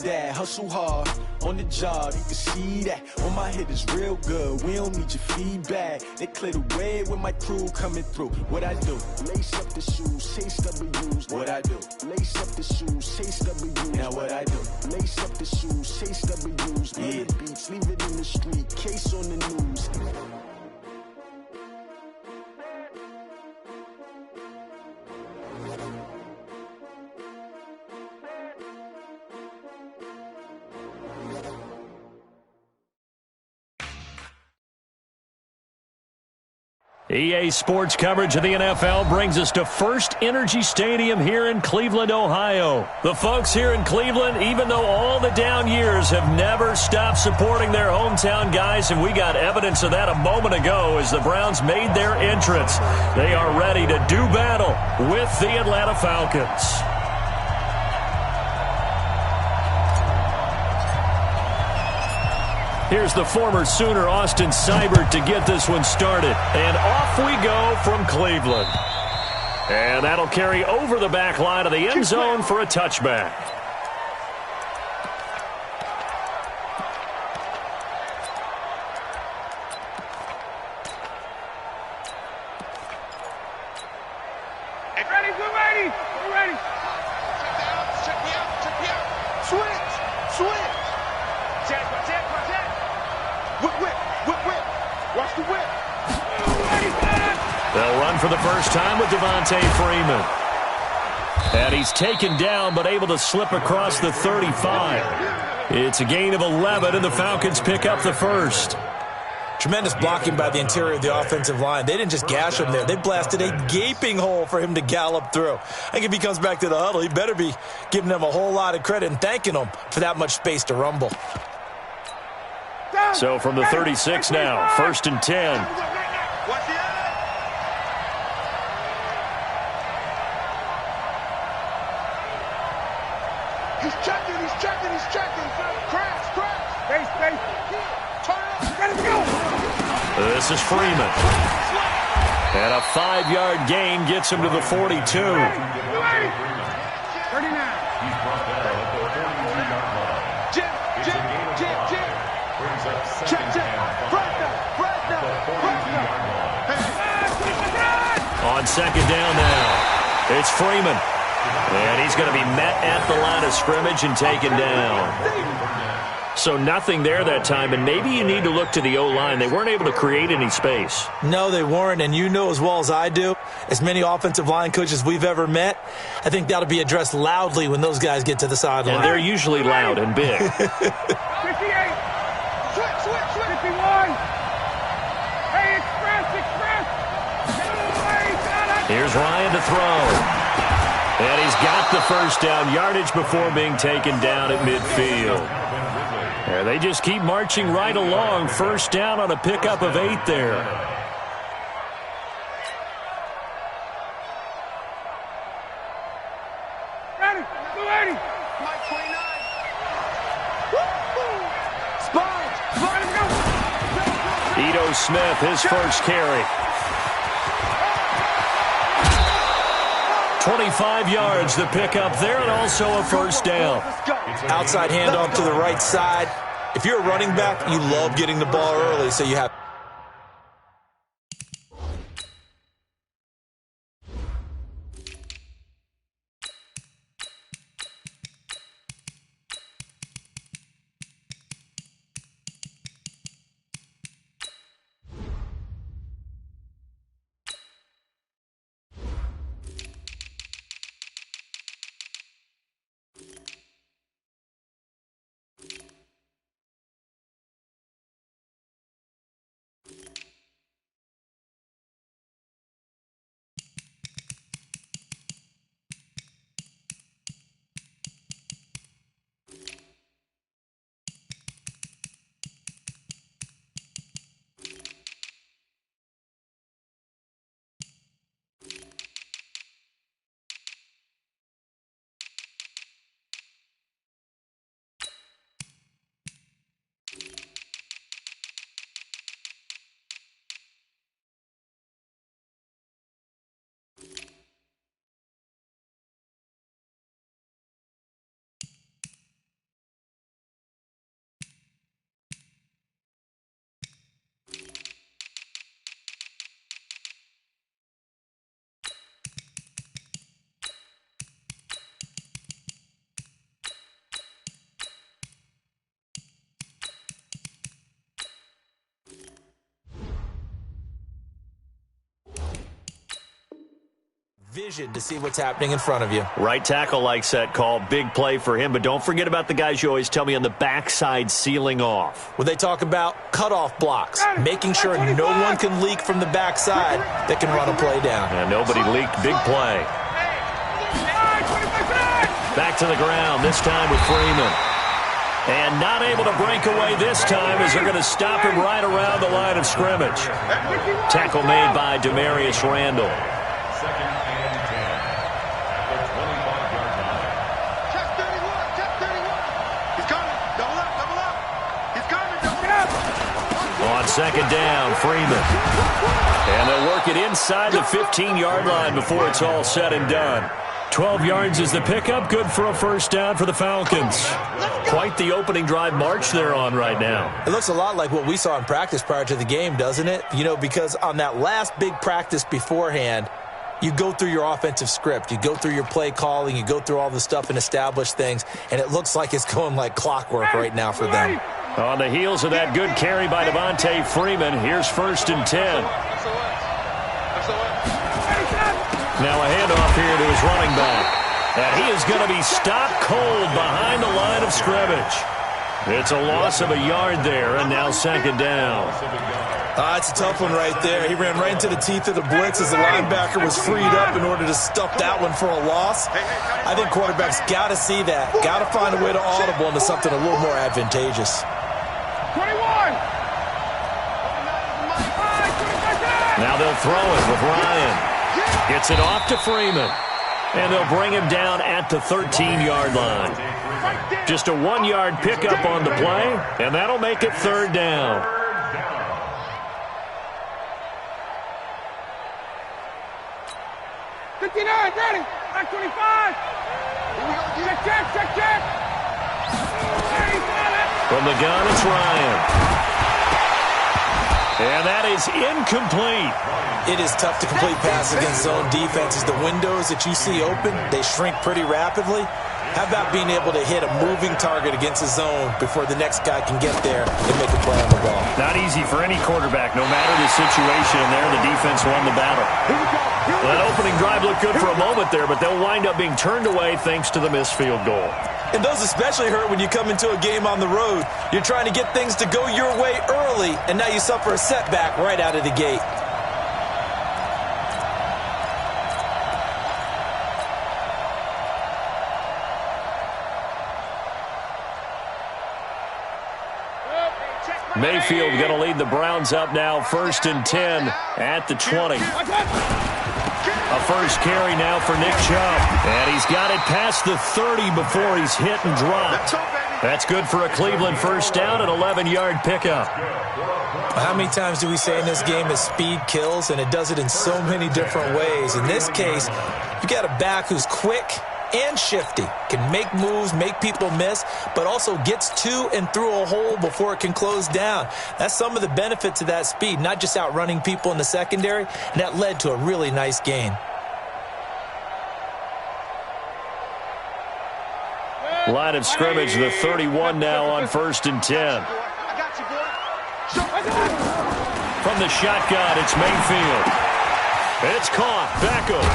That hustle hard on the job, you can see that. On my head is real good, we don't need your feedback. They clear the way with my crew coming through. What I do? Lace up the shoes, chase W's. What I do? Lace up the shoes, chase W's. Now what I do? Lace up the shoes, chase W's. Yeah. The beats, leave it in the street, case on the news. EA Sports coverage of the NFL brings us to First Energy Stadium here in Cleveland, Ohio. The folks here in Cleveland, even though all the down years, have never stopped supporting their hometown guys, and we got evidence of that a moment ago as the Browns made their entrance. They are ready to do battle with the Atlanta Falcons. Here's the former Sooner, Austin Seibert, to get this one started. And off we go from Cleveland. And that'll carry over the back line of the end zone for a touchback. We're ready. Check me out. Switch. Check. Whip. Watch the whip. They'll run for the first time with Devontae Freeman. And he's taken down but able to slip across the 35. It's a gain of 11, and the Falcons pick up the first. Tremendous blocking by the interior of the offensive line. They didn't just gash him there. They blasted a gaping hole for him to gallop through. I think if he comes back to the huddle, he better be giving them a whole lot of credit and thanking them for that much space to rumble. So from the 36 now, 1st and 10. He's checking. Crash. Space. Turn up. Let it go. This is Freeman. And a 5-yard gain gets him to the 42. 39. Check. On 2nd down now, it's Freeman. And he's going to be met at the line of scrimmage and taken down. So nothing there that time, and maybe you need to look to the O-line. They weren't able to create any space. No, they weren't, and you know as well as I do, as many offensive line coaches we've ever met, I think that'll be addressed loudly when those guys get to the sideline. And they're usually loud and big. 58. Switch. 51. Hey, express. Here's Ryan to throw. And he's got the first down yardage before being taken down at midfield. And they just keep marching right along. First down on a pickup of 8 there. Ready. Mike 29. Ito Smith, his first carry. 25 yards the pickup there, and also a first down. Outside handoff to the right side. If you're a running back, you love getting the ball early, so you have vision to see what's happening in front of you. Right tackle likes that call. Big play for him. But don't forget about the guys you always tell me on the backside sealing off. Well, they talk about cutoff blocks, making sure no one can leak from the backside that can run a play down. And nobody leaked. Big play. Back to the ground, this time with Freeman. And not able to break away this time as they're going to stop him right around the line of scrimmage. Tackle made by Demarius Randall. Second and 10. The 25-yard line. Check 31, check 31. He's coming. Double up. He's coming, double up. On second down, Freeman. And they'll work it inside the 15-yard line before it's all said and done. 12 yards is the pickup. Good for a first down for the Falcons. Quite the opening drive march they're on right now. It looks a lot like what we saw in practice prior to the game, doesn't it? You know, because on that last big practice beforehand, you go through your offensive script. You go through your play calling. You go through all the stuff and establish things. And it looks like it's going like clockwork right now for them. On the heels of that good carry by Devontae Freeman, here's 1st and 10. Now a handoff here to his running back. And he is going to be stopped cold behind the line of scrimmage. It's a loss of a yard there, and now second down. It's a tough one right there. He ran right into the teeth of the blitz as the linebacker was freed up in order to stuff that one for a loss. I think quarterbacks got to see that. Got to find a way to audible into something a little more advantageous. 21. Now they'll throw it with Ryan. Gets it off to Freeman. And they'll bring him down at the 13-yard line. Just a 1-yard pickup on the play, and that'll make it third down. Ready. Back 25. Check. From the gun, it's Ryan. And that is incomplete. It is tough to complete passes against zone defenses. The windows that you see open, they shrink pretty rapidly. How about being able to hit a moving target against a zone before the next guy can get there and make a play on the ball? Not easy for any quarterback, no matter the situation, and there the defense won the battle. Well, that opening drive looked good for a moment there, but they'll wind up being turned away thanks to the missed field goal. And those especially hurt when you come into a game on the road. You're trying to get things to go your way early, and now you suffer a setback right out of the gate. Mayfield going to lead the Browns up now, 1st and 10 at the 20. A first carry now for Nick Chubb. And he's got it past the 30 before he's hit and dropped. That's good for a Cleveland first down, an 11-yard pickup. How many times do we say in this game that speed kills, and it does it in so many different ways? In this case, you got a back who's quick and shifty, can make moves, make people miss, but also gets to and through a hole before it can close down. That's some of the benefits of that speed, not just outrunning people in the secondary, and that led to a really nice gain. Line of scrimmage, the 31 now on 1st and 10. From the shotgun, it's Mayfield. It's caught. Beckham.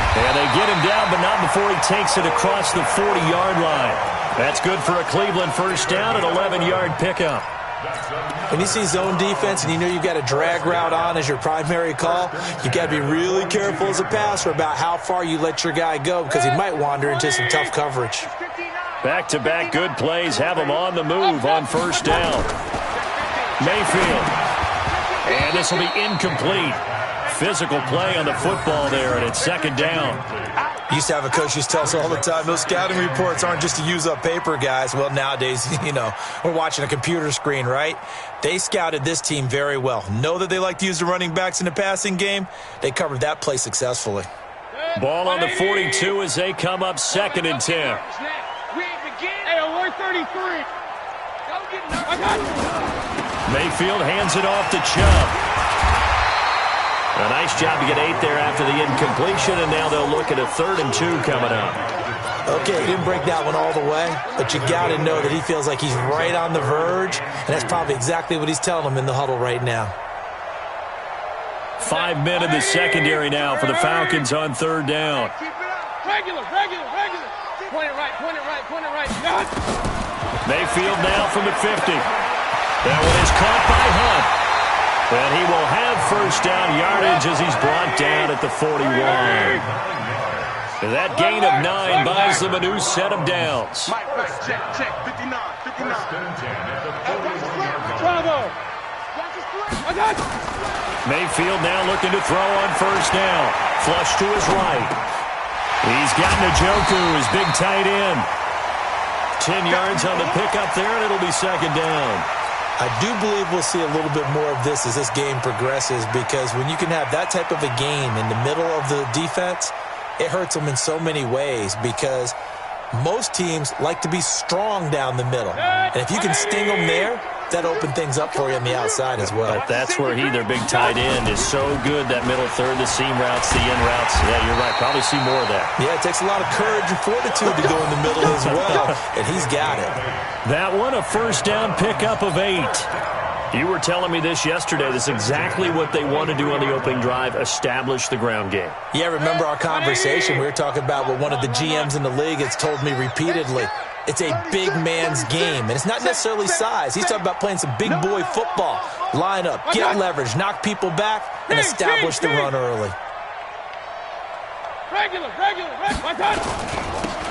And they get him down, but not before he takes it across the 40-yard line. That's good for a Cleveland first down, an 11-yard pickup. When you see zone defense and you know you've got a drag route on as your primary call, you've got to be really careful as a passer about how far you let your guy go because he might wander into some tough coverage. Back-to-back good plays have him on the move on first down. Mayfield. And this will be incomplete. Physical play on the football there, and it's second down. Used to have a coach used to tell us all the time, those scouting reports aren't just to use up paper, guys. Well, nowadays, you know, we're watching a computer screen, right? They scouted this team very well. Know that they like to use the running backs in the passing game. They covered that play successfully. Ball on the 42 as they come up 2nd and 10. Hey, 133. Mayfield hands it off to Chubb. A nice job to get 8 there after the incompletion, and now they'll look at a 3rd and 2 coming up. Okay, he didn't break that one all the way, but you got to know that he feels like he's right on the verge, and that's probably exactly what he's telling them in the huddle right now. 5 men in the secondary now for the Falcons on third down. Regular. Point it right. Mayfield now from the 50. That one is caught by Hunt. And he will have first down yardage as he's brought down at the 41. That gain of 9 buys them a new set of downs. Check. 59. Bravo. Mayfield now looking to throw on first down. Flush to his right. He's got Njoku, his big tight end. 10 yards on the pickup there, and it'll be second down. I do believe we'll see a little bit more of this as this game progresses, because when you can have that type of a game in the middle of the defense, it hurts them in so many ways, because most teams like to be strong down the middle. And if you can sting them there, that opens things up for you on the outside as well. But that's where their big tight end, is so good, that middle third, the seam routes, the in routes. Yeah, you're right. Probably see more of that. Yeah, it takes a lot of courage and fortitude to go in the middle as well, and he's got it. That one, a first down pickup of 8. You were telling me this yesterday. This is exactly what they want to do on the opening drive, establish the ground game. Yeah, remember our conversation? We were talking about what one of the GMs in the league has told me repeatedly. It's a big man's game, and it's not necessarily size. He's talking about playing some big boy football. Line up, get leverage, knock people back, and establish the run early. Regular.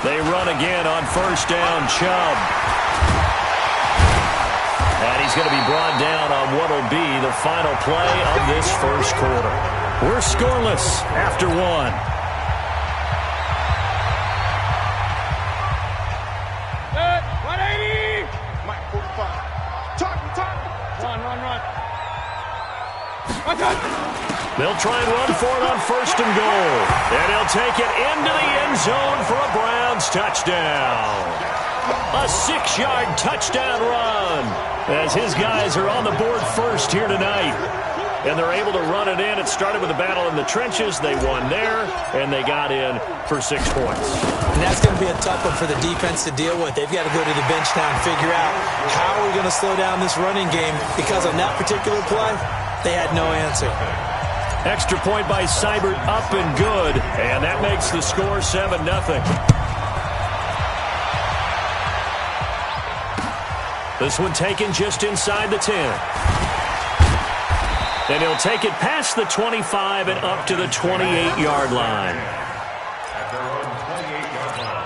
They run again on first down, Chubb. And he's going to be brought down on what will be the final play of this first quarter. We're scoreless after 1. They'll try and run for it on first and goal. And he'll take it into the end zone for a Browns touchdown. A 6-yard touchdown run as his guys are on the board first here tonight. And they're able to run it in. It started with a battle in the trenches. They won there, and they got in for 6 points. And that's going to be a tough one for the defense to deal with. They've got to go to the bench now and figure out how are we going to slow down this running game, because on that particular play, they had no answer. Extra point by Seibert, up and good. And that makes the score 7-0. This one taken just inside the 10. And he'll take it past the 25 and up to the 28-yard line. At their own 28-yard line.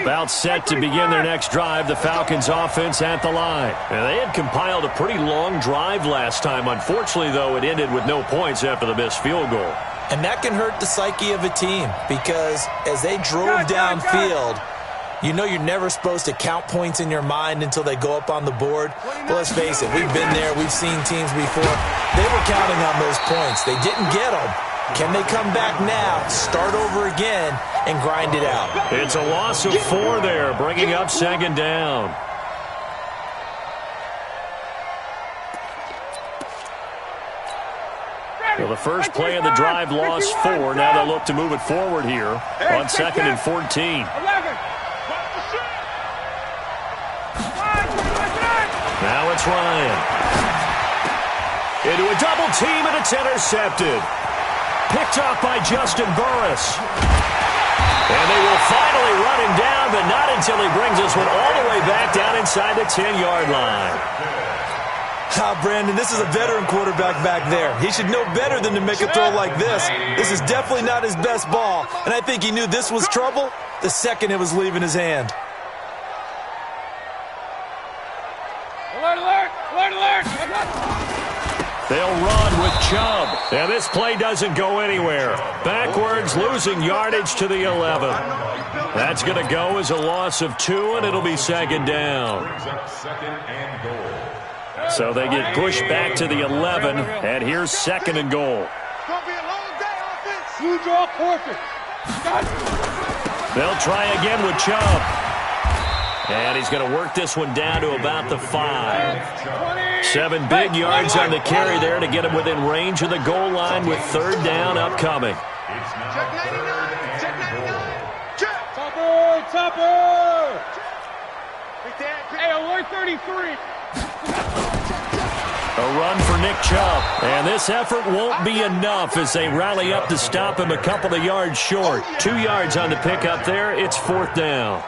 About set to begin their next drive, the Falcons offense at the line. And they had compiled a pretty long drive last time. Unfortunately, though, it ended with no points after the missed field goal. And that can hurt the psyche of a team, because as they drove downfield, you know you're never supposed to count points in your mind until they go up on the board. Well, let's face it, we've been there. We've seen teams before. They were counting on those points. They didn't get them. Can they come back now, start over again, and grind it out? It's a loss of 4 there, bringing up second down. Well, the first play of the drive lost 4. Now they'll look to move it forward here on 2nd and 14. 11. Now it's Ryan. Into a double team, and it's intercepted. Picked off by Justin Burris. And they will finally run him down, but not until he brings this one all the way back down inside the 10-yard line. Brandon, this is a veteran quarterback back there. He should know better than to make a throw like this. This is definitely not his best ball, and I think he knew this was trouble the second it was leaving his hand. Alert, alert, alert, alert. They'll run with Chubb. And this play doesn't go anywhere. Backwards, losing yardage to the 11. That's going to go as a loss of 2, and it'll be second down. So they get pushed back to the 11, and here's 2nd and goal. You draw perfect. They'll try again with Chubb. And he's going to work this one down to about the 5. 7 big yards on the carry there to get him within range of the goal line with 3rd down upcoming. Check 99. Check 99. Check. Topper! Hey, alert 33! A run for Nick Chubb. And this effort won't be enough as they rally up to stop him a couple of yards short. 2 yards on the pickup there. It's 4th down.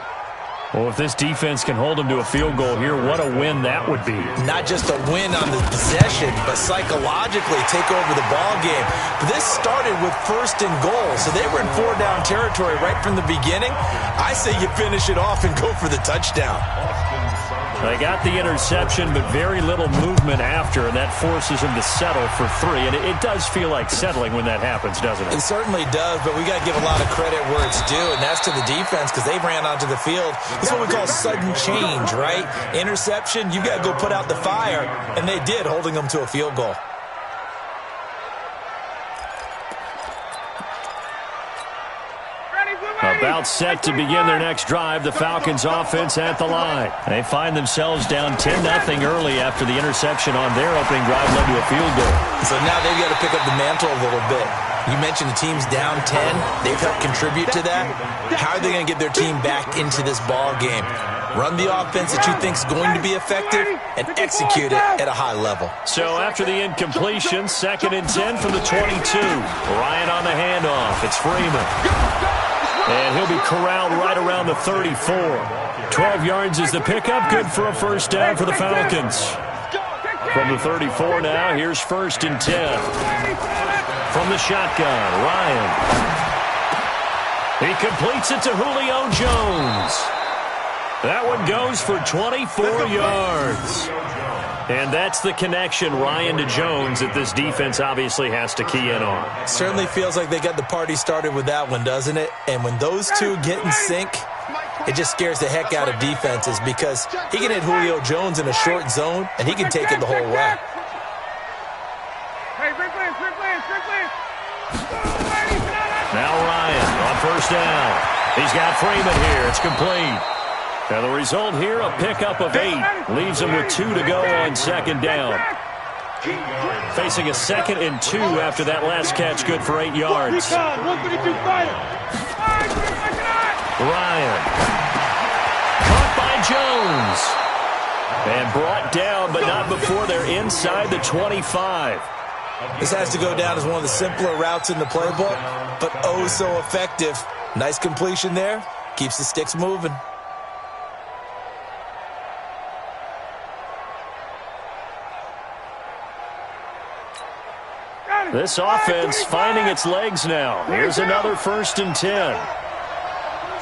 Well, if this defense can hold them to a field goal here, what a win that would be. Not just a win on the possession, but psychologically take over the ball game. But this started with 1st and goal, so they were in 4-down territory right from the beginning. I say you finish it off and go for the touchdown. They got the interception, but very little movement after, and that forces them to settle for 3. And it does feel like settling when that happens, doesn't it? It certainly does, but we got to give a lot of credit where it's due, and that's to the defense because they ran onto the field. This is what we call sudden change, right? Interception, you got to go put out the fire, and they did, holding them to a field goal. About set to begin their next drive, the Falcons offense at the line. They find themselves down 10-0 early after the interception on their opening drive led to a field goal. So now they've got to pick up the mantle a little bit. You mentioned the team's down 10. They've helped contribute to that. How are they going to get their team back into this ball game? Run the offense that you think is going to be effective and execute it at a high level. So after the incompletion, 2nd and 10 from the 22. Ryan on the handoff. It's Freeman. And he'll be corralled right around the 34. 12 yards is the pickup. Good for a 1st down for the Falcons. From the 34 now, here's 1st and 10. From the shotgun, Ryan. He completes it to Julio Jones. That one goes for 24 yards. And that's the connection, Ryan to Jones, that this defense obviously has to key in on. Certainly feels like they got the party started with that one, doesn't it? And when those two get in sync, it just scares the heck out of defenses because he can hit Julio Jones in a short zone, and he can take it the whole way. Now Ryan on 1st down. He's got Freeman here. It's complete. And the result here, a pickup of 8. Leaves him with 2 to go on 2nd down. Facing a 2nd and 2 after that last catch, good for 8 yards. Ryan. Caught by Jones. And brought down, but not before they're inside the 25. This has to go down as one of the simpler routes in the playbook, but oh so effective. Nice completion there. Keeps the sticks moving. This offense finding its legs now. Here's another 1st and 10.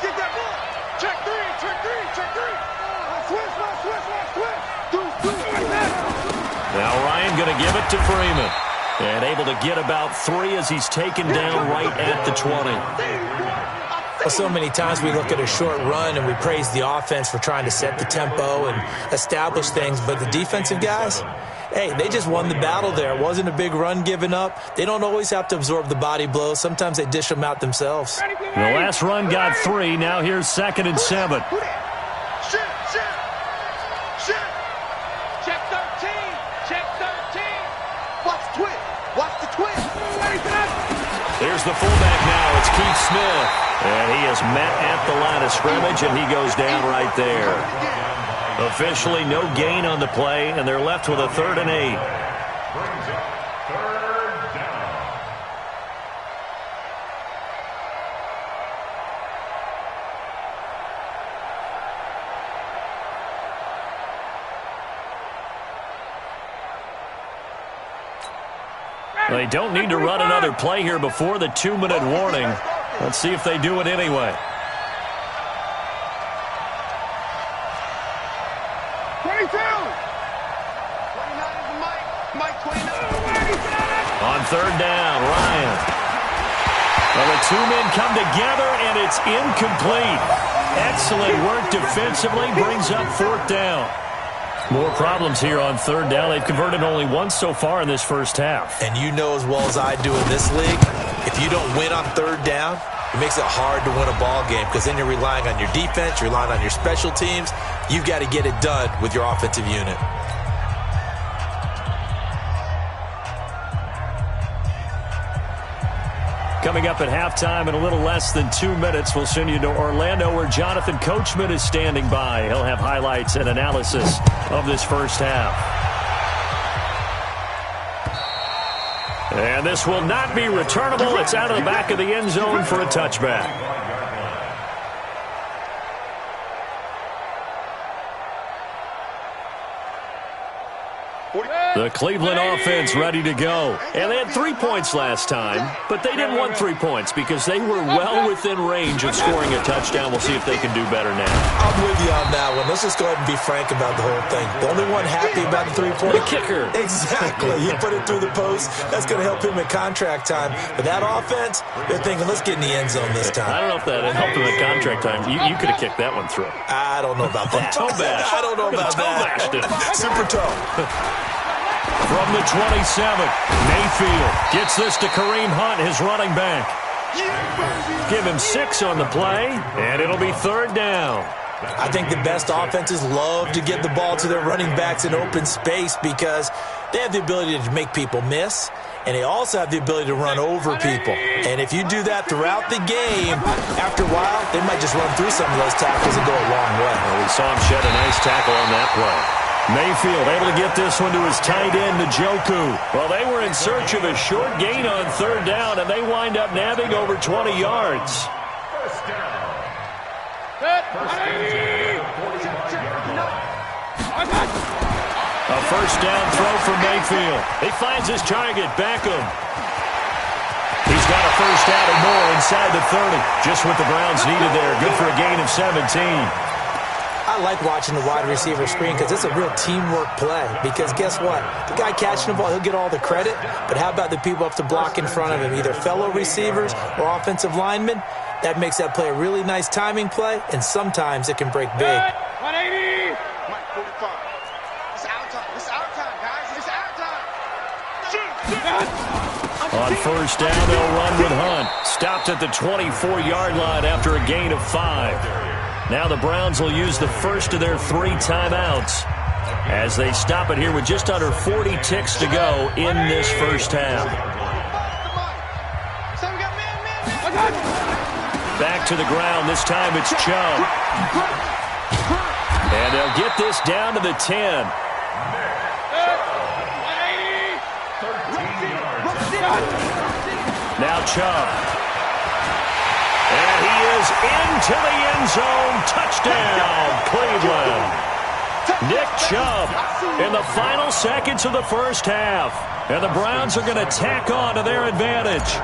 Get that ball. Check 3, check 3, check 3. Switch. Now Ryan going to give it to Freeman. And able to get about 3 as he's taken down right at the 20. Well, so many times we look at a short run and we praise the offense for trying to set the tempo and establish things, but the defensive guys, hey, they just won the battle there. It wasn't a big run given up. They don't always have to absorb the body blows. Sometimes they dish them out themselves. The last run got 3. Now here's 2nd and 7. Check 13. Check 13. Watch the twist. Watch the twist. Here's the fullback now. It's Keith Smith. And he is met at the line of scrimmage, and he goes down right there. Officially no gain on the play, and they're left with a 3rd and 8. They don't need to run another play here before the 2-minute warning. Let's see if they do it anyway. 22. 29 is Mike 29. On 3rd down, Ryan. Well, the 2 men come together, and it's incomplete. Excellent work defensively, brings up 4th down. More problems here on 3rd down. They've converted only once so far in this first half. And you know as well as I do in this league, if you don't win on 3rd down, it makes it hard to win a ball game because then you're relying on your defense, you're relying on your special teams. You've got to get it done with your offensive unit. Coming up at halftime in a little less than 2 minutes, we'll send you to Orlando where Jonathan Coachman is standing by. He'll have highlights and analysis of this first half. And this will not be returnable. It's out of the back of the end zone for a touchback. The Cleveland offense ready to go. And they had 3 points last time, but they didn't want 3 points because they were well within range of scoring a touchdown. We'll see if they can do better now. I'm with you on that one. Let's just go ahead and be frank about the whole thing. The only one happy about the 3-point? The kicker. Exactly. He put it through the post. That's going to help him in contract time. But that offense, they're thinking, let's get in the end zone this time. I don't know if that helped him in contract time. You could have kicked that one through. I don't know about that. Toe bash. I don't know about that. Super toe. From the 27, Mayfield gets this to Kareem Hunt, his running back. Give him 6 on the play, and it'll be 3rd down. I think the best offenses love to get the ball to their running backs in open space because they have the ability to make people miss, and they also have the ability to run over people. And if you do that throughout the game, after a while, they might just run through some of those tackles and go a long way. Well, we saw him shed a nice tackle on that play. Mayfield able to get this one to his tight end, Njoku. Well, they were in search of a short gain on 3rd down, and they wind up nabbing over 20 yards. A first down throw for Mayfield. He finds his target, Beckham. He's got a first down and more inside the 30. Just what the Browns needed there. Good for a gain of 17. I like watching the wide receiver screen because it's a real teamwork play. Because guess what? The guy catching the ball, he'll get all the credit. But how about the people up to block in front of him, either fellow receivers or offensive linemen? That makes that play a really nice timing play, and sometimes it can break big. 180! 145. It's our time. It's our time, guys. It's our time. On first down, they'll run with Hunt. Stopped at the 24-yard line after a gain of 5. Now the Browns will use the first of their 3 timeouts as they stop it here with just under 40 ticks to go in this first half. Back to the ground. This time it's Chubb. And they'll get this down to the 10. Now Chubb. And he is into the end zone. Touchdown, Cleveland. Nick Chubb in the final seconds of the first half. And the Browns are going to tack on to their advantage.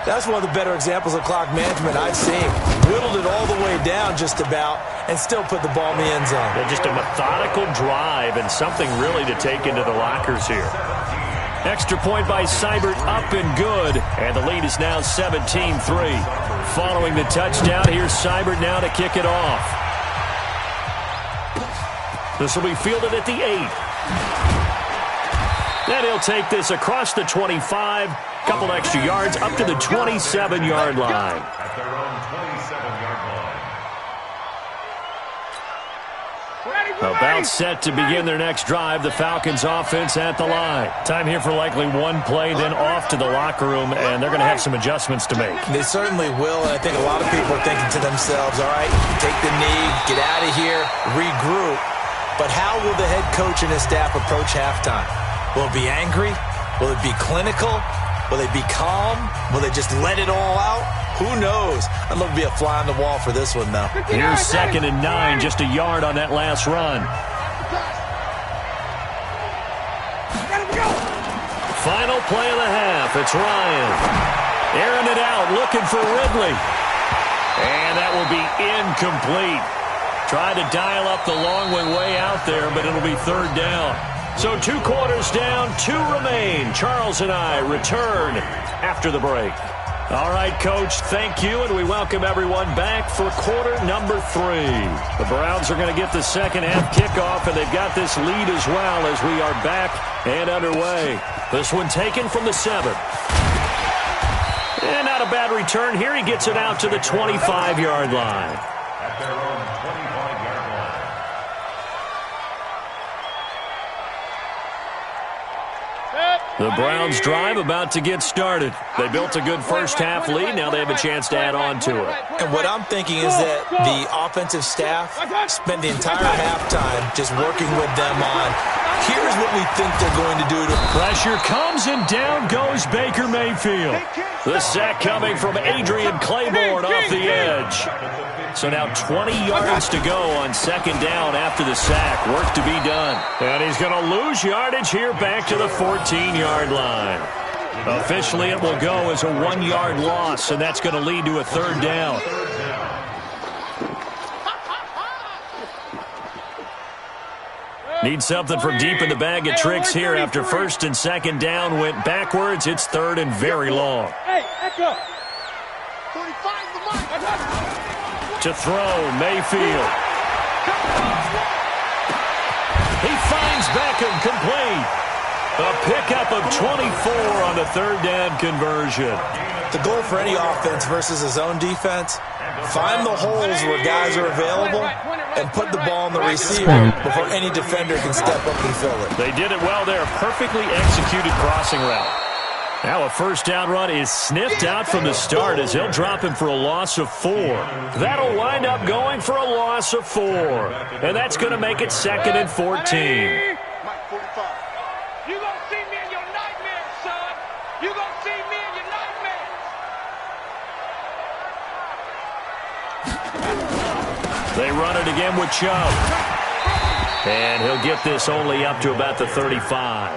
That's one of the better examples of clock management I've seen. Whittled it all the way down just about and still put the ball in the end zone. Yeah, just a methodical drive and something really to take into the lockers here. Extra point by Seibert, up and good. And the lead is now 17-3. Following the touchdown, here's Seibert now to kick it off. This will be fielded at the 8. Then he'll take this across the 25. Couple extra yards up to the 27-yard line. At their own 27-yard line. About set to begin their next drive. The Falcons offense at the line. Time here for likely one play, then off to the locker room, and they're going to have some adjustments to make. They certainly will, and I think a lot of people are thinking to themselves, all right, take the knee, get out of here, regroup. But how will the head coach and his staff approach halftime? Will it be angry? Will it be clinical? Will they be calm? Will they just let it all out? Who knows? I'd love to be a fly on the wall for this one, though. Here's 2nd and 9, just a yard on that last run. Final play of the half. It's Ryan. Airing it out, looking for Ridley. And that will be incomplete. Tried to dial up the long way out there, but it'll be 3rd down. So 2 quarters down, 2 remain. Charles and I return after the break. All right, Coach, thank you, and we welcome everyone back for quarter number 3. The Browns are going to get the second half kickoff, and they've got this lead as well as we are back and underway. This one taken from the 7. And not a bad return here. He gets it out to the 25-yard line. At their own 25-yard line. Set. The Browns drive about to get started. They built a good first-half lead. Now they have a chance to add on to it. And what I'm thinking is that the offensive staff spend the entire halftime just working with them on, here's what we think they're going to do. Pressure comes, and down goes Baker Mayfield. The sack coming from Adrian Claiborne off the edge. So now 20 yards to go on second down after the sack. Work to be done. And he's going to lose yardage here back to the 14-yard line. Officially, it will go as a 1-yard loss, and that's going to lead to a third down. Need something from deep in the bag of tricks here after first and second down went backwards. It's third and very long. To throw, Mayfield. He finds Beckham complete. A pickup of 24 on the third down conversion. The goal for any offense versus his own defense, find the holes where guys are available and put the ball in the receiver before any defender can step up and fill it. They did it well there. Perfectly executed crossing route. Now a first down run is sniffed out from the start as they'll drop him for a loss of 4. That'll wind up going for a loss of 4. And that's going to make it second and 14. You gonna see me in your nightmares, son. You gonna see me in your nightmares. They run it again with Chubb. And he'll get this only up to about the 35.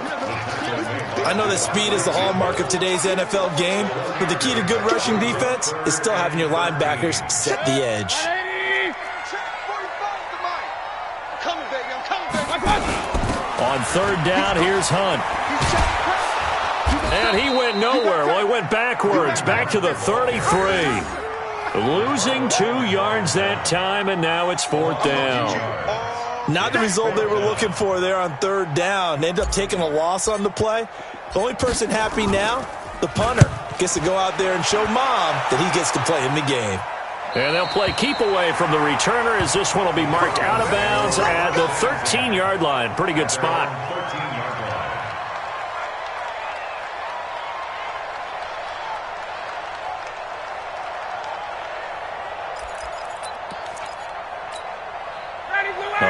I know that speed is the hallmark of today's NFL game, but the key to good rushing defense is still having your linebackers set the edge. On third down, here's Hunt. And he went nowhere. Well, he went backwards, back to the 33. Losing 2 yards that time, and now it's fourth down. Not the result they were looking for there on third down. They ended up taking a loss on the play. The only person happy now, the punter, gets to go out there and show mom that he gets to play in the game. And they'll play keep away from the returner as this one will be marked out of bounds at the 13-yard line. Pretty good spot.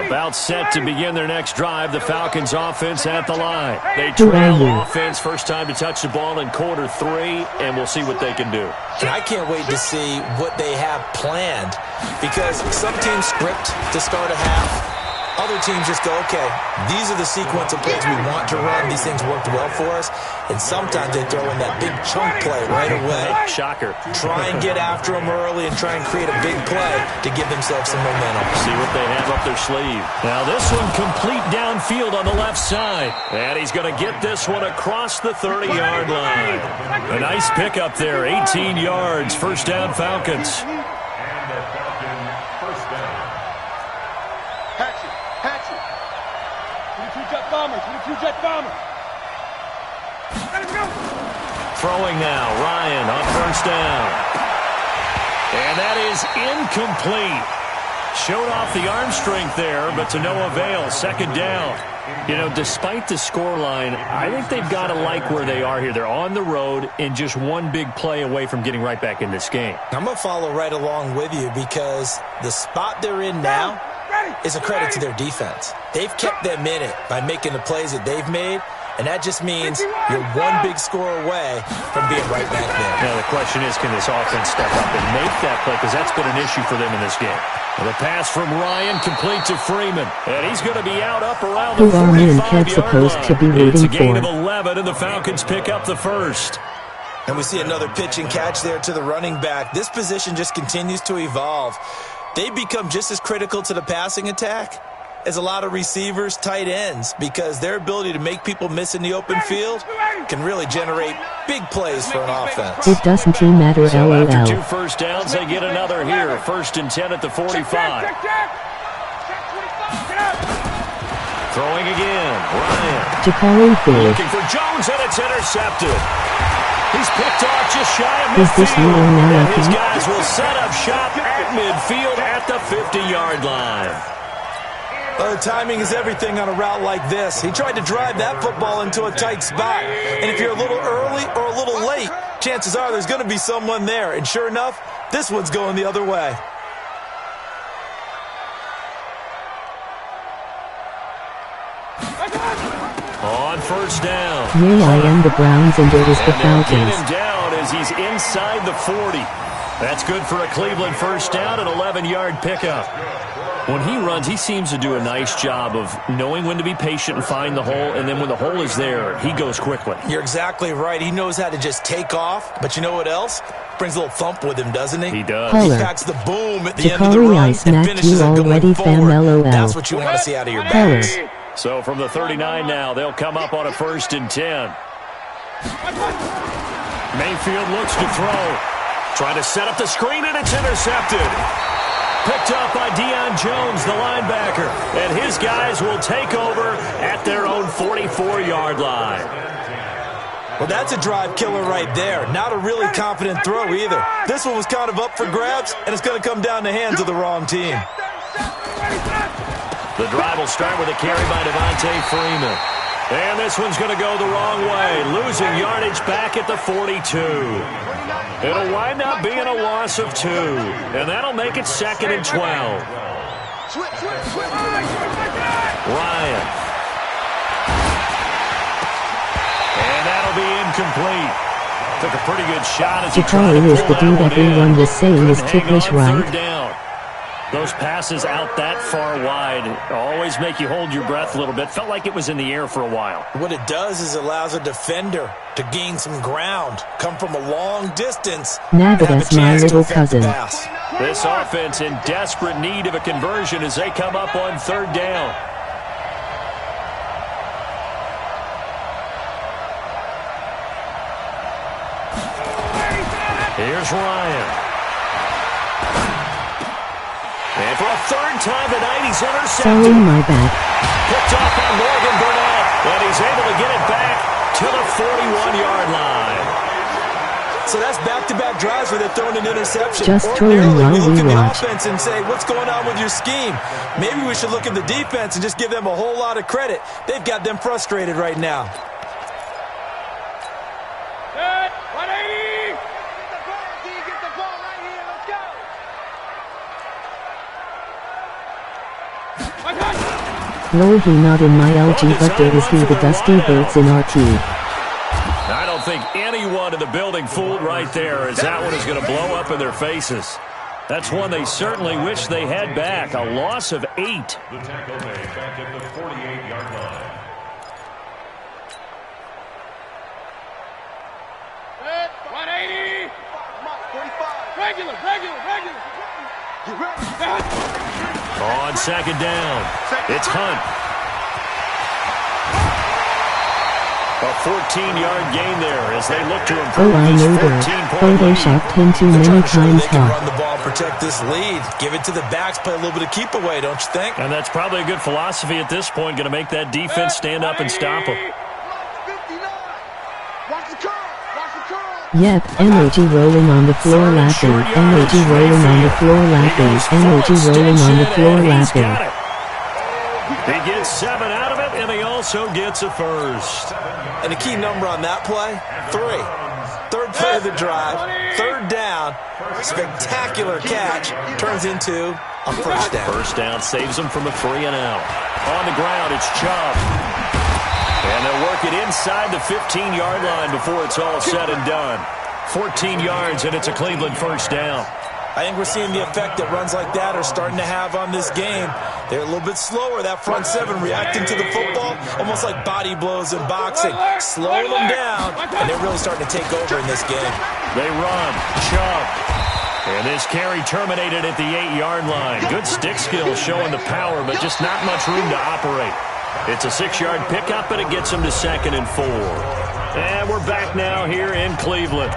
About set to begin their next drive. The Falcons offense at the line. They trail offense. First time to touch the ball in quarter 3, and we'll see what they can do. And I can't wait to see what they have planned, because some teams script to start a half. Other teams just go, okay, these are the sequence of plays we want to run. These things worked well for us. And sometimes they throw in that big chunk play right away. Shocker. Try and get after them early and try and create a big play to give themselves some momentum. See what they have up their sleeve. Now this one complete downfield on the left side. And he's going to get this one across the 30-yard line. A nice pickup there, 18 yards. First down, Falcons. Throwing now, Ryan on first down. And that is incomplete. Showed off the arm strength there, but to no avail. Second down. You know, despite the scoreline, I think they've got to like where they are here. They're on the road and just one big play away from getting right back in this game. I'm going to follow right along with you, because the spot they're in now is a credit to their defense. They've kept them in it by making the plays that they've made, and that just means you're one big score away from being right back there. Now the question is, can this offense step up and make that play? Because that's been an issue for them in this game. And the pass from Ryan complete to Freeman. And he's going to be out up around the 45-yard line. It's a gain of 11, and the Falcons pick up the first. And we see another pitch and catch there to the running back. This position just continues to evolve. They become just as critical to the passing attack as a lot of receivers, tight ends, because their ability to make people miss in the open field can really generate big plays for an offense. It doesn't matter, so LOL. After 2 first downs, they get another here. First and 10 at the 45. Throwing again, Ryan. Ja'Cory Ford. Looking for Jones, and it's intercepted. He's picked off just shy of Is this midfield. really now And his lucky? guys will set up shop at midfield at the 50-yard line. Well, timing is everything on a route like this. He tried to drive that football into a tight spot. And if you're a little early or a little late, chances are there's going to be someone there. And sure enough, this one's going the other way. On first down. Yay, I am the Browns and it is the Get Falcons. him down as he's inside the 40. That's good for a Cleveland first down, an 11-yard pickup. When he runs, he seems to do a nice job of knowing when to be patient and find the hole, and then when the hole is there, he goes quickly. You're exactly right. He knows how to just take off, but you know what else? Brings a little thump with him, doesn't he? He does. Holler. He packs the boom at the end of the Jakari, run I and smacked finishes you it already, going fam, forward. LOL. That's what you want to see out of your backs. So from the 39 now, they'll come up on a 1st and 10. Mayfield looks to throw. Trying to set up the screen, and it's intercepted. Picked up by Deion Jones, the linebacker. And his guys will take over at their own 44-yard line. Well, that's a drive killer right there. Not a really confident throw either. This one was kind of up for grabs, and it's going to come down the hands of the wrong team. The drive will start with a carry by Devontae Freeman. And this one's going to go the wrong way, losing yardage back at the 42. It'll wind up being a loss of 2, and that'll make it 2nd and 12. Ryan. And that'll be incomplete. Took a pretty good shot as he tried to Jakari is pull the that dude one everyone in. was saying is Couldn't hang ticklish, on right? 3rd down. Those passes out that far wide always make you hold your breath a little bit. Felt like it was in the air for a while. What it does is it allows a defender to gain some ground, come from a long distance, Now and have a that's my chance to little affect the cousin. pass. This offense in desperate need of a conversion as they come up on 3rd down. Here's Ryan. And for a 3rd time tonight, he's intercepted. Sorry, my bad. Picked off by Morgan Burnett, and he's able to get it back to the 41-yard line. So that's back-to-back drives where they're throwing an interception. Just trolling Ordinarily, while we look we at the watch. offense and say, what's going on with your scheme? Maybe we should look at the defense and just give them a whole lot of credit. They've got them frustrated right now. Good. 180. Get the ball right here. Let's go. Lol, he not in my LG, but there is he the Dusty Birds in RT. I don't think anyone in the building fooled right there, as that one is going to blow up in their faces. That's one they certainly wish they had back. A loss of 8. The tackle made back at the 48-yard line. Good. 180. 45. Regular. You ready? On 2nd down, it's Hunt. A 14-yard gain there as they look to improve Oh, I this know that. 14-point lead. Photoshopped him too They're many trying to show times, they can huh? run the ball, protect this lead. Give it to the backs, play a little bit of keep away, don't you think? And that's probably a good philosophy at this point, going to make that defense stand up and stop them. 59. Watch the curl. Yep, MOG rolling on the floor laughing, MOG rolling on the floor laughing, MOG rolling on the floor laughing. He gets 7 out of it, and he also gets a first. And the key number on that play, 3. 3rd play of the drive, 3rd down, spectacular catch, turns into a first down. First down saves him from a 3 and out. On the ground, it's Chubb. And they'll work it inside the 15-yard line before it's all said and done. 14 yards, and it's a Cleveland first down. I think we're seeing the effect that runs like that are starting to have on this game. They're a little bit slower, that front 7 reacting to the football, almost like body blows in boxing. Slowing them down, and they're really starting to take over in this game. They run. Chubb. And this carry terminated at the 8-yard line. Good stick skills showing the power, but just not much room to operate. It's a 6-yard pickup, and it gets them to 2nd and 4. And we're back now here in Cleveland.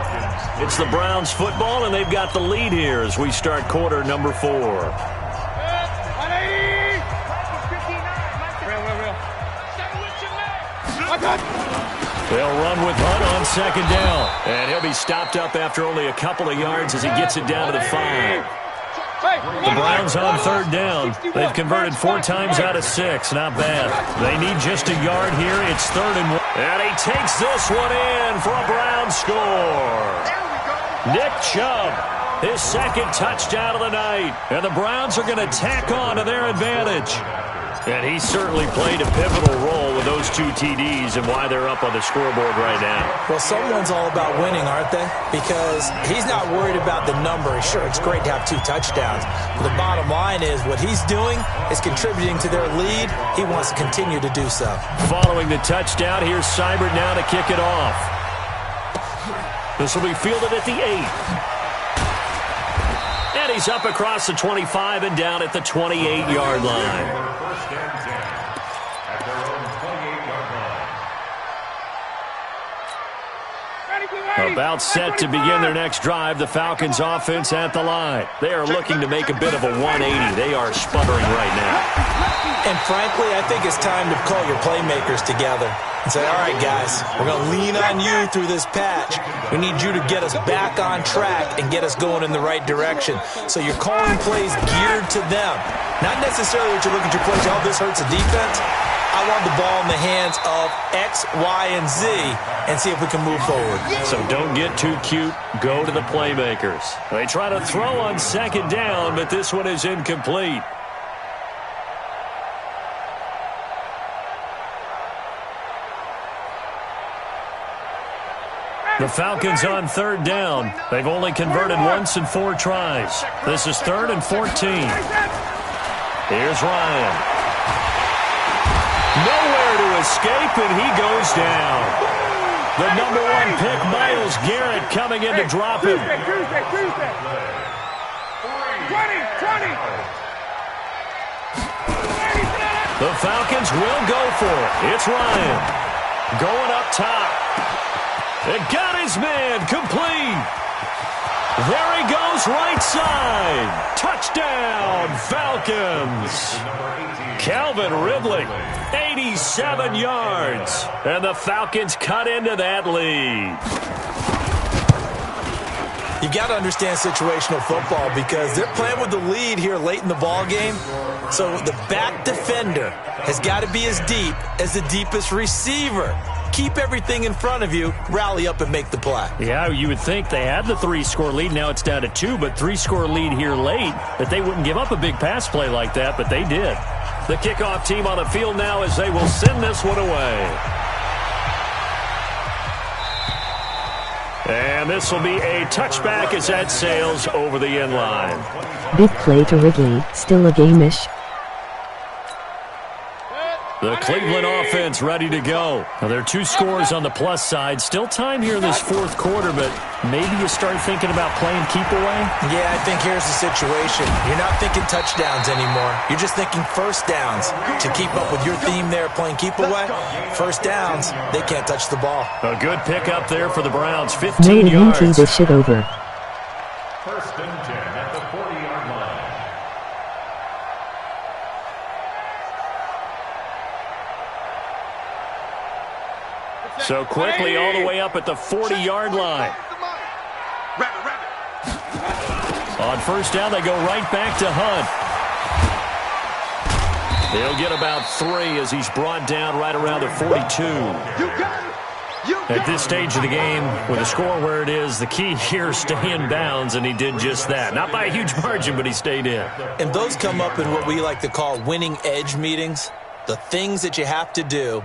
It's the Browns football, and they've got the lead here as we start quarter number 4. Real. They'll run with Hunt on 2nd down. And he'll be stopped up after only a couple of yards as he gets it down to the 5. The Browns on third down. They've converted 4 times out of 6. Not bad. They need just a yard here. It's 3rd and 1. And he takes this one in for a Browns score. Nick Chubb, his 2nd touchdown of the night. And the Browns are going to tack on to their advantage. And he certainly played a pivotal role with those 2 TDs and why they're up on the scoreboard right now. Well, someone's all about winning, aren't they? Because he's not worried about the number. Sure, it's great to have 2 touchdowns. But the bottom line is what he's doing is contributing to their lead. He wants to continue to do so. Following the touchdown, here's Seibert now to kick it off. This will be fielded at the 8. And he's up across the 25 and down at the 28-yard line. First and 10 at their own 28-yard line. About set to begin their next drive, the Falcons offense at the line. They are looking to make a bit of a 180. They are sputtering right now. And frankly, I think it's time to call your playmakers together and say, all right, guys, we're going to lean on you through this patch. We need you to get us back on track and get us going in the right direction. So you're calling plays geared to them. Not necessarily that you look at your plays, oh, this hurts the defense. I want the ball in the hands of X, Y, and Z and see if we can move forward. So don't get too cute. Go to the playmakers. They try to throw on 2nd down, but this one is incomplete. The Falcons on 3rd down. They've only converted once in 4 tries. This is 3rd and 14. Here's Ryan. Nowhere to escape, and he goes down. The number 1 pick, Myles Garrett, coming in to drop him. The Falcons will go for it. It's Ryan. Going up top. It got his man complete. There he goes, right side. Touchdown, Falcons. Calvin Ridley, 87 yards. And the Falcons cut into that lead. You've got to understand situational football because they're playing with the lead here late in the ball game. So the back defender has got to be as deep as the deepest receiver. Keep everything in front of you, rally up and make the play. Yeah, you would think they had the 3-score lead. Now it's down to 2, but 3-score lead here late, that they wouldn't give up a big pass play like that, but they did. The kickoff team on the field now as they will send this one away. And this will be a touchback as that sails over the end line. Big play to Ridley, still a game-ish. The Cleveland offense ready to go. Now, there are 2 scores on the plus side. Still time here in this 4th quarter, but maybe you start thinking about playing keep away? Yeah, I think here's the situation. You're not thinking touchdowns anymore. You're just thinking first downs. To keep up with your theme there, playing keep away, first downs, they can't touch the ball. A good pickup there for the Browns, 15 yards. No, this shit over. First and 10 at the 40-yard line. So quickly all the way up at the 40-yard line. On first down, they go right back to Hunt. He'll get about 3 as he's brought down right around the 42. At this stage of the game, with the score where it is, the key here is stay in bounds, and he did just that. Not by a huge margin, but he stayed in. And those come up in what we like to call winning edge meetings. The things that you have to do.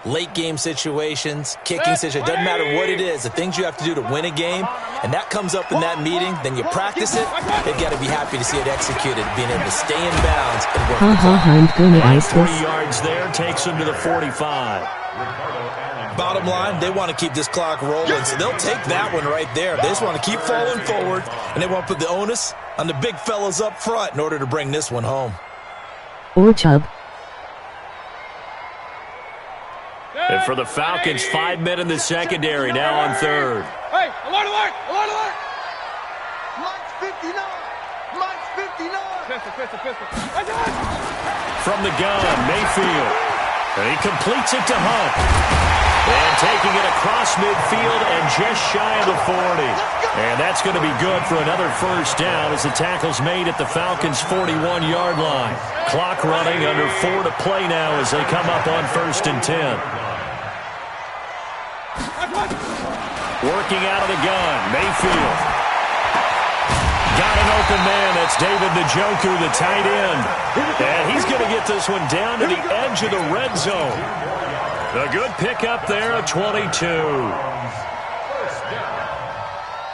Late game situations, kicking situations, doesn't matter what it is, the things you have to do to win a game, and that comes up in that meeting, then you practice it, they've got to be happy to see it executed, being able to stay in bounds and work the clock. I'm gonna ice 3 this. yards there, takes him to the 45. Bottom line, they want to keep this clock rolling, so they'll take that one right there. They just want to keep falling forward, and they want to put the onus on the big fellas up front in order to bring this one home. Or Chubb. And for the Falcons, 5 men in the secondary, now on 3rd. Hey, alert, alert, alert, alert! Mike's 59! Mike's 59! Pistol. From the gun, Mayfield. And he completes it to Hunt. And taking it across midfield and just shy of the 40. And that's going to be good for another first down as the tackle's made at the Falcons' 41-yard line. Clock running, under 4 to play now as they come up on 1st and 10. Working out of the gun, Mayfield. Got an open man. That's David Njoku, the tight end. And he's going to get this one down to the edge of the red zone. A good pickup there at 22. First down.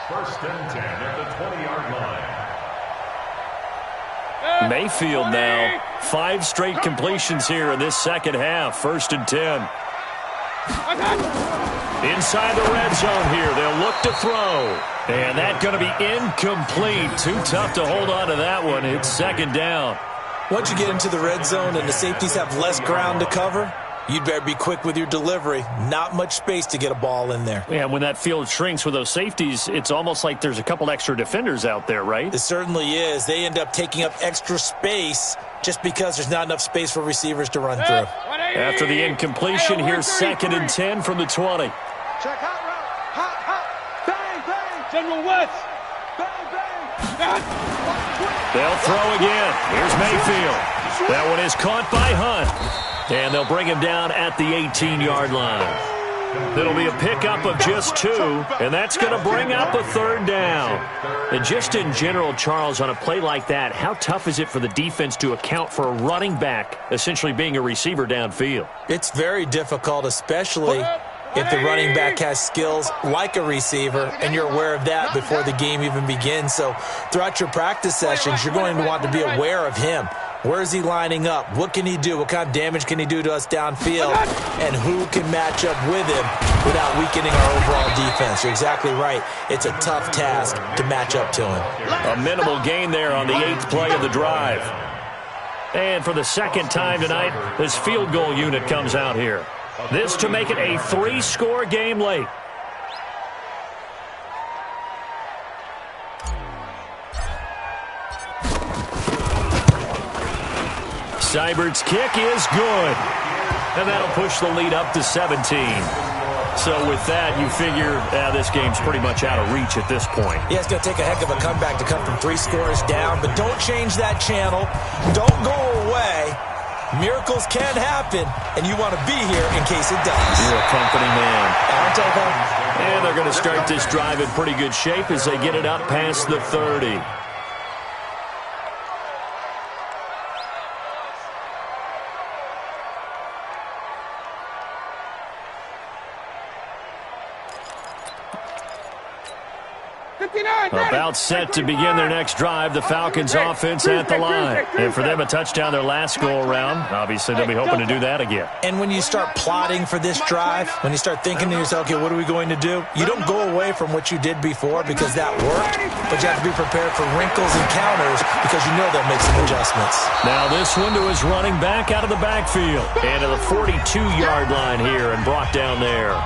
1st and 10 at the 20-yard line. Mayfield now. 5 straight completions here in this second half. 1st and 10. Inside the red zone here. They'll look to throw. And that's going to be incomplete. Too tough to hold on to that one. It's 2nd down. Once you get into the red zone and the safeties have less ground to cover, you'd better be quick with your delivery. Not much space to get a ball in there. Yeah, when that field shrinks with those safeties, it's almost like there's a couple extra defenders out there, right? It certainly is. They end up taking up extra space just because there's not enough space for receivers to run through. After the incompletion, here's 2nd and 10 from the 20. Check hot route. Hot, hot. Bang, bang. General West. Bang, bang. They'll throw again. Here's Mayfield. That one is caught by Hunt. And they'll bring him down at the 18-yard line. It'll be a pickup of just 2, and that's going to bring up a 3rd down. And just in general, Charles, on a play like that, how tough is it for the defense to account for a running back essentially being a receiver downfield? It's very difficult, especially if the running back has skills like a receiver, and you're aware of that before the game even begins. So throughout your practice sessions, you're going to want to be aware of him. Where is he lining up? What can he do? What kind of damage can he do to us downfield? And who can match up with him without weakening our overall defense? You're exactly right. It's a tough task to match up to him. A minimal gain there on the 8th play of the drive. And for the 2nd time tonight, this field goal unit comes out here. This to make it a 3-score game late. Seibert's kick is good. And that'll push the lead up to 17. So with that, you figure this game's pretty much out of reach at this point. Yeah, it's going to take a heck of a comeback to come from 3 scores down, but don't change that channel. Don't go away. Miracles can happen, and you want to be here in case it does. You're a company man. Aren't I, though? And they're going to start this drive in pretty good shape as they get it up past the 30. About set to begin their next drive, the Falcons offense at the line. And for them, a touchdown their last go-around. Obviously, they'll be hoping to do that again. And when you start plotting for this drive, when you start thinking to yourself, okay, what are we going to do? You don't go away from what you did before because that worked, but you have to be prepared for wrinkles and counters because you know they'll make some adjustments. Now this one to his running back out of the backfield. And to the 42-yard line here and brought down there.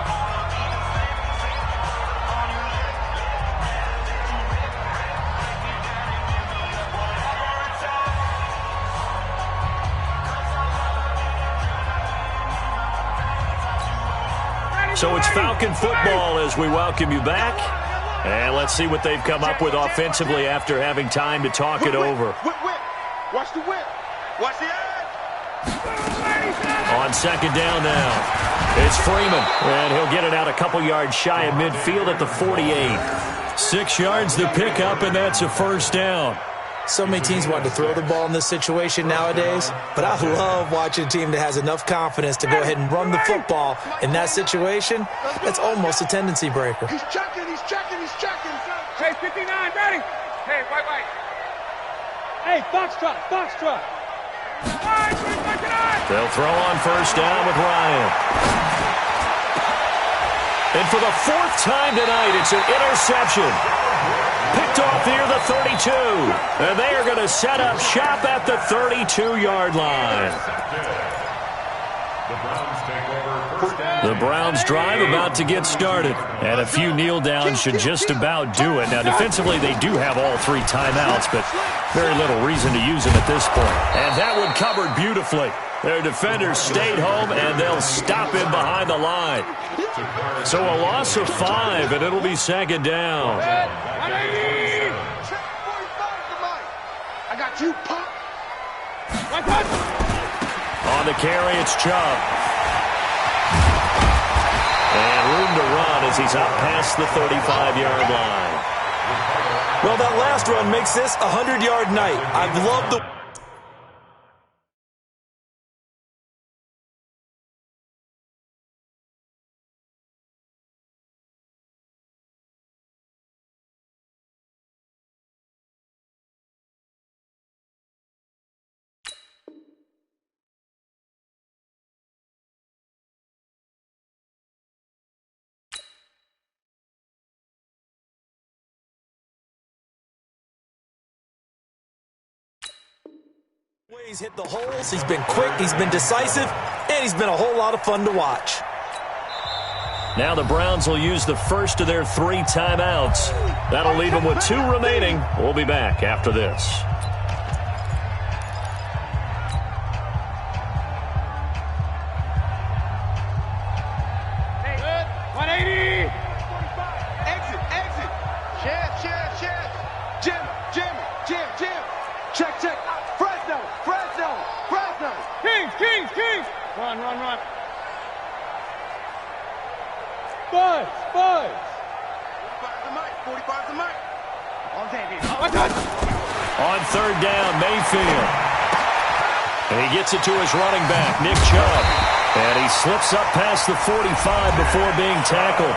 So it's Falcon football as we welcome you back. And let's see what they've come up with offensively after having time to talk it over. Watch the whip. Watch the edge. On 2nd down now, it's Freeman. And he'll get it out a couple yards shy of midfield at the 48. 6 yards the pickup, and that's a 1st down. So many teams want to throw the ball in this situation nowadays, but I love watching a team that has enough confidence to go ahead and run the football. In that situation, that's almost a tendency breaker. He's checking, he's checking, he's checking. Hey, 59, ready? Hey, white. Hey, foxtrot. They'll throw on 1st down with Ryan. And for the 4th time tonight, it's an interception. Picked off near the 32. And they are going to set up shop at the 32-yard line. The Browns drive about to get started. And a few kneel downs should just about do it. Now, defensively, they do have all 3 timeouts, but very little reason to use them at this point. And that one covered beautifully. Their defenders stayed home, and they'll stop him behind the line. So a loss of 5, and it'll be second down. I got you, Pop. On the carry, it's Chubb. And room to run as he's up past the 35-yard line. Well, that last run makes this a 100-yard night. I've loved the... He's hit the holes, he's been quick, he's been decisive, and he's been a whole lot of fun to watch. Now the Browns will use the first of their 3 timeouts. That'll leave them with 2 remaining. We'll be back after this. Hey, 180. Exit. Share. Jim. Check. Fresno. Kings. Run. Buzz. 45's the mic. On third down, Mayfield. And he gets it to his running back, Nick Chubb. And he slips up past the 45 before being tackled.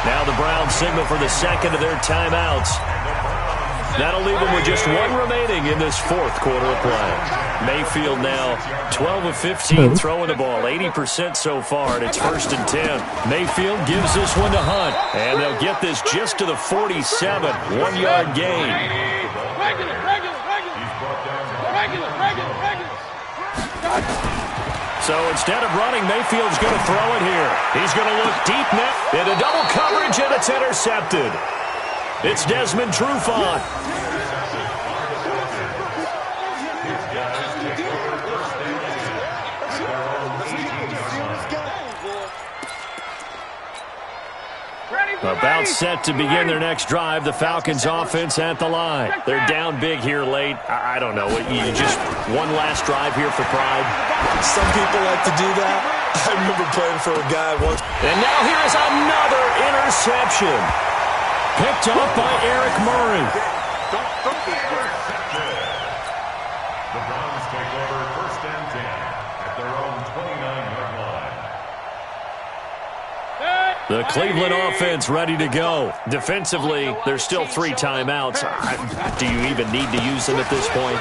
Now the Browns signal for the second of their timeouts. That'll leave them with just 1 remaining in this 4th quarter of play. Mayfield now 12 of 15 throwing the ball, 80% so far, and it's 1st and 10. Mayfield gives this one to Hunt, and they'll get this just to the 47, 1-yard gain. So instead of running, Mayfield's going to throw it here. He's going to look deep net into double coverage, and it's intercepted. It's Desmond Trufant. About set to begin their next drive. The Falcons offense at the line. They're down big here late. I don't know. You just one last drive here for pride. Some people like to do that. I remember playing for a guy once. And now here is another interception. Picked up by Eric Murray. The Browns take over 1st and 10 at their own 29-yard line. The Cleveland offense ready to go. Defensively, there's still 3 timeouts. Do you even need to use them at this point?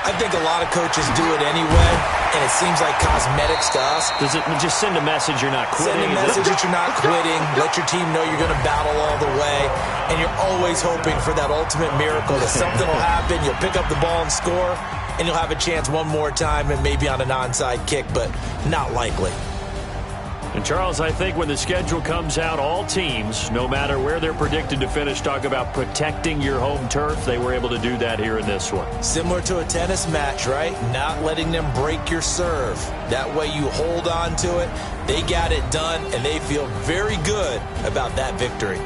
I think a lot of coaches do it anyway, and it seems like cosmetics to us. Does it just send a message you're not quitting? Send a message that you're not quitting. Let your team know you're going to battle all the way, and you're always hoping for that ultimate miracle that something will happen, you'll pick up the ball and score, and you'll have a chance one more time and maybe on an onside kick, but not likely. And, Charles, I think when the schedule comes out, all teams, no matter where they're predicted to finish, talk about protecting your home turf. They were able to do that here in this one. Similar to a tennis match, right? Not letting them break your serve. That way you hold on to it. They got it done, and they feel very good about that victory.